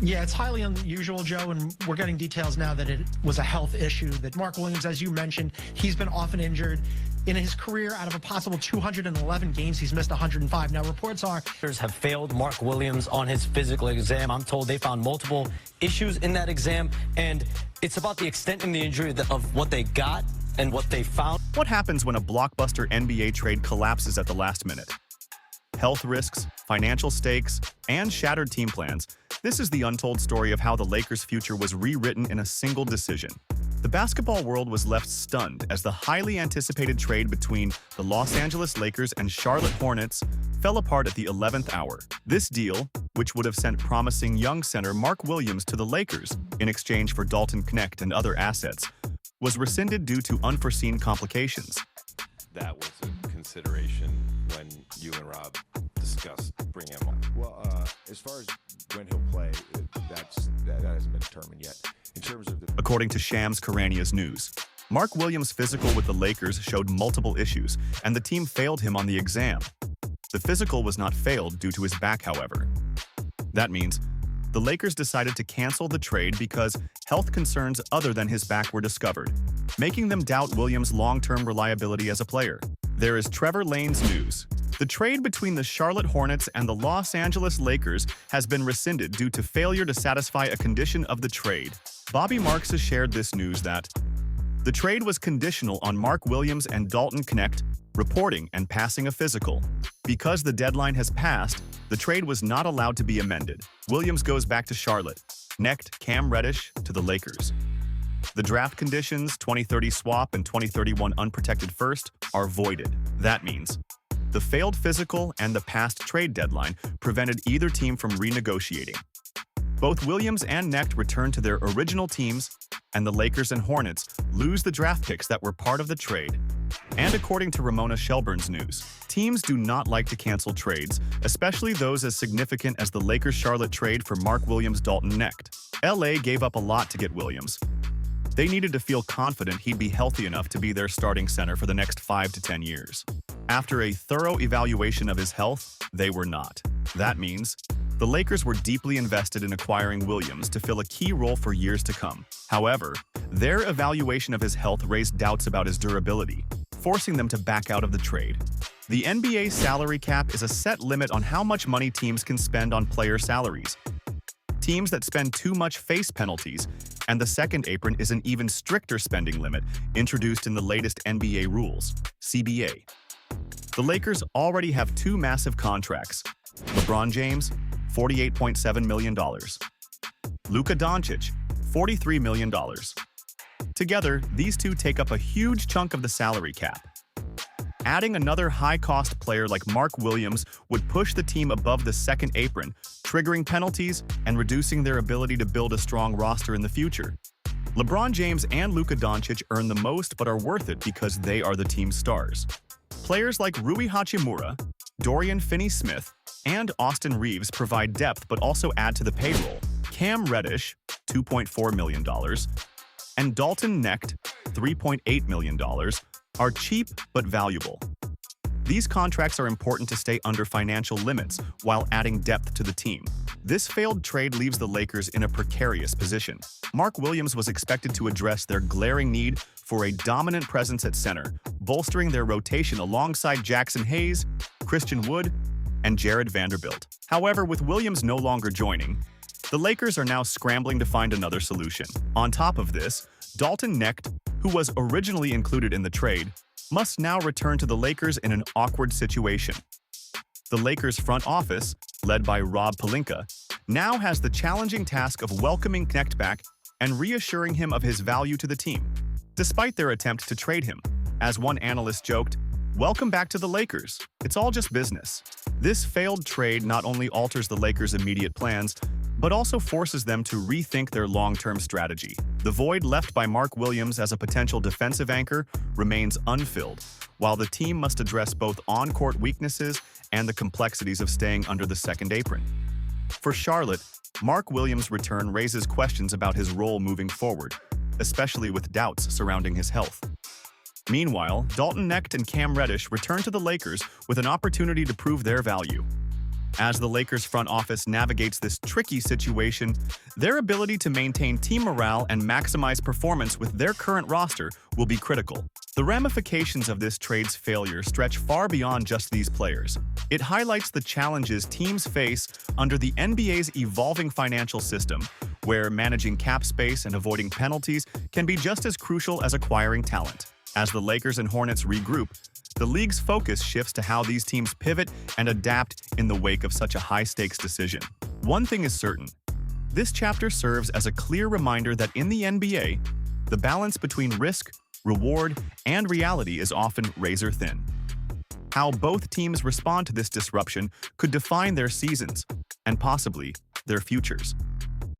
Yeah, it's highly unusual, Joe, and we're getting details now that it was a health issue, that MarkWilliams, as you mentioned, he's been often injured. In his career, out of a possible 211 games, he's missed 105. Now, reports are have failed MarkWilliams on his physical exam. I'm told they found multiple issues in that exam, and it's about the extent and the injury of what they got and what they found. What happens when a blockbuster NBA trade collapses at the last minute? Health risks, financial stakes, and shattered team plans. This is the untold story of how the Lakers' future was rewritten in a single decision. The basketball world was left stunned as the highly anticipated trade between the Los Angeles Lakers and Charlotte Hornets fell apart at the 11th hour. This deal, which would have sent promising young center MarkWilliams to the Lakers in exchange for Dalton, Knecht, and other assets, was rescinded due to unforeseen complications. That was a consideration when you and Rob discussed bringing him on. Well, as far as when he'll play, that hasn't been determined yet. In terms of According to Shams Charania's news, MarkWilliams' physical with the Lakers showed multiple issues, and the team failed him on the exam. The physical was not failed due to his back, however. That means the Lakers decided to cancel the trade because health concerns other than his back were discovered, making them doubt Williams' long-term reliability as a player. There is Trevor Lane's news. The trade between the Charlotte Hornets and the Los Angeles Lakers has been rescinded due to failure to satisfy a condition of the trade. Bobby Marks has shared this news that the trade was conditional on MarkWilliams and Dalton Knecht reporting and passing a physical. Because the deadline has passed, the trade was not allowed to be amended. Williams goes back to Charlotte. Knecht, Reddish to the Lakers. The draft conditions, 2030 swap and 2031 unprotected first, are voided. That means the failed physical and the past trade deadline prevented either team from renegotiating. Both Williams and Knecht return to their original teams, and the Lakers and Hornets lose the draft picks that were part of the trade. And according to Ramona Shelburne's news, teams do not like to cancel trades, especially those as significant as the Lakers-Charlotte trade for MarkWilliams, Dalton, Knecht. LA gave up a lot to get Williams. They needed to feel confident he'd be healthy enough to be their starting center for the next 5 to 10 years. After a thorough evaluation of his health, they were not. That means the Lakers were deeply invested in acquiring Williams to fill a key role for years to come. However, their evaluation of his health raised doubts about his durability, forcing them to back out of the trade. The NBA salary cap is a set limit on how much money teams can spend on player salaries. Teams that spend too much face penalties, and the second apron is an even stricter spending limit introduced in the latest NBA rules, CBA. The Lakers already have two massive contracts: LeBronJames, $48.7 million. Luka Dončić, $43 million. Together, these two take up a huge chunk of the salary cap. Adding another high-cost player like MarkWilliams would push the team above the second apron, triggering penalties and reducing their ability to build a strong roster in the future. LeBronJames and Luka Dončić earn the most but are worth it because they are the team's stars. Players like Rui Hachimura, Dorian Finney-Smith, and Austin Reeves provide depth but also add to the payroll. Reddish, $2.4 million, and Dalton Knecht, $3.8 million, are cheap but valuable. These contracts are important to stay under financial limits while adding depth to the team. This failed trade leaves the Lakers in a precarious position. MarkWilliams was expected to address their glaring need for a dominant presence at center, bolstering their rotation alongside Jackson Hayes, Christian Wood, and Jared Vanderbilt. However, with Williams no longer joining, the Lakers are now scrambling to find another solution. On top of this, Dalton Knecht, who was originally included in the trade, must now return to the Lakers in an awkward situation. The Lakers front office, led by RobPelinka, now has the challenging task of welcoming Knecht back and reassuring him of his value to the team, despite their attempt to trade him. As one analyst joked, "Welcome back to the Lakers. It's all just business." This failed trade not only alters the Lakers' immediate plans, but also forces them to rethink their long-term strategy. The void left by MarkWilliams as a potential defensive anchor remains unfilled, while the team must address both on-court weaknesses and the complexities of staying under the second apron. For Charlotte, MarkWilliams' return raises questions about his role moving forward, especially with doubts surrounding his health. Meanwhile, Dalton Knecht and Reddish return to the Lakers with an opportunity to prove their value. As the Lakers front office navigates this tricky situation, their ability to maintain team morale and maximize performance with their current roster will be critical. The ramifications of this trade's failure stretch far beyond just these players. It highlights the challenges teams face under the NBA's evolving financial system, where managing cap space and avoiding penalties can be just as crucial as acquiring talent. As the Lakers and Hornets regroup, the league's focus shifts to how these teams pivot and adapt in the wake of such a high-stakes decision. One thing is certain: this chapter serves as a clear reminder that in the NBA, the balance between risk, reward, and reality is often razor-thin. How both teams respond to this disruption could define their seasons and possibly their futures.